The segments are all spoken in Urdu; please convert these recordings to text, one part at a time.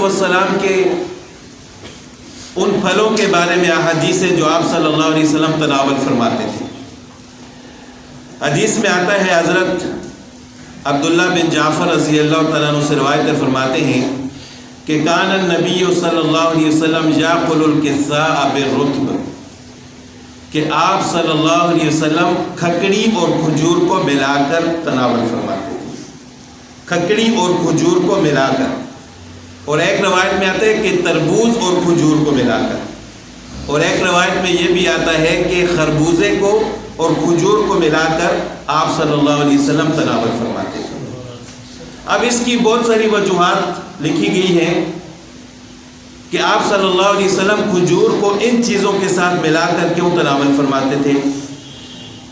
والسلام کے ان پھلوں کے بارے میں احادیث ہے جو آپ صلی اللہ علیہ وسلم تناول فرماتے تھے۔ حدیث میں آتا ہے، حضرت عبداللہ بن جعفر رضی اللہ تعالیٰ عنہ سے روایت فرماتے ہیں کہ کان النبی صلی اللہ علیہ وسلم یاکل الکثاء بالرطب، کہ آپ صلی اللہ علیہ وسلم کھکڑی اور کھجور کو ملا کر تناول فرماتے تھے، کھکڑی اور کھجور کو ملا کر، اور ایک روایت میں آتا ہے کہ تربوز اور کھجور کو ملا کر، اور ایک روایت میں یہ بھی آتا ہے کہ خربوزے کو اور کھجور کو ملا کر آپ صلی اللہ علیہ وسلم تناول فرماتے ہیں۔ اب اس کی بہت ساری وجوہات لکھی گئی ہیں کہ آپ صلی اللہ علیہ وسلم کھجور کو ان چیزوں کے ساتھ ملا کر کیوں تناول فرماتے تھے۔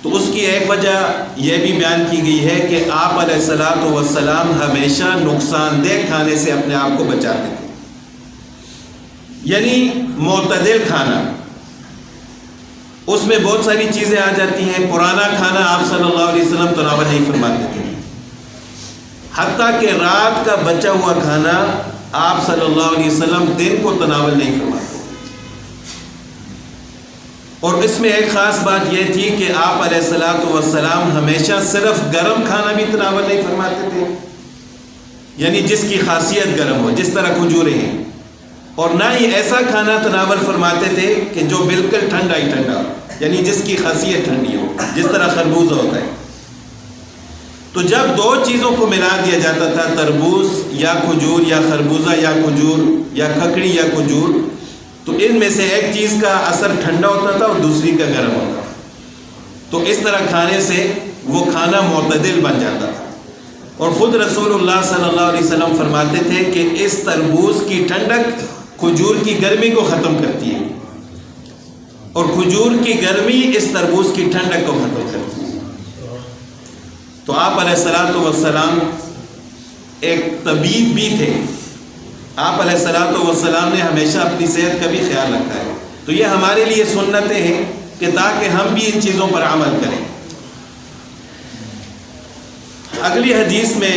تو اس کی ایک وجہ یہ بھی بیان کی گئی ہے کہ آپ علیہ الصلوۃ والسلام ہمیشہ نقصان دہ کھانے سے اپنے آپ کو بچاتے تھے، یعنی معتدل کھانا، اس میں بہت ساری چیزیں آ جاتی ہیں۔ پرانا کھانا آپ صلی اللہ علیہ وسلم تناول نہیں فرماتے تھے، حتیٰ کہ رات کا بچا ہوا کھانا آپ صلی اللہ علیہ وسلم دن کو تناول نہیں فرماتے۔ اور اس میں ایک خاص بات یہ تھی کہ آپ علیہ الصلوۃ والسلام ہمیشہ صرف گرم کھانا بھی تناول نہیں فرماتے تھے، یعنی جس کی خاصیت گرم ہو، جس طرح کھجوریں ہیں، اور نہ ہی ایسا کھانا تناول فرماتے تھے کہ جو بالکل ٹھنڈا ہی ٹھنڈا ہو، یعنی جس کی خاصیت ٹھنڈی ہو، جس طرح خربوزہ ہوتا ہے۔ تو جب دو چیزوں کو ملا دیا جاتا تھا، تربوز یا کھجور یا خربوزہ یا کھجور یا کھکڑی یا کھجور، تو ان میں سے ایک چیز کا اثر ٹھنڈا ہوتا تھا اور دوسری کا گرم ہوتا تھا، تو اس طرح کھانے سے وہ کھانا معتدل بن جاتا تھا۔ اور خود رسول اللہ صلی اللہ علیہ وسلم فرماتے تھے کہ اس تربوز کی ٹھنڈک کھجور کی گرمی کو ختم کرتی ہے، اور کھجور کی گرمی اس تربوز کی ٹھنڈک کو ختم کرتی ہے۔ تو آپ علیہ الصلوۃ والسلام ایک طبیب بھی تھے، آپ علیہ الصلوۃ والسلام نے ہمیشہ اپنی صحت کا بھی خیال رکھا ہے۔ تو یہ ہمارے لیے سنتیں ہیں کہ تاکہ ہم بھی ان چیزوں پر عمل کریں۔ اگلی حدیث میں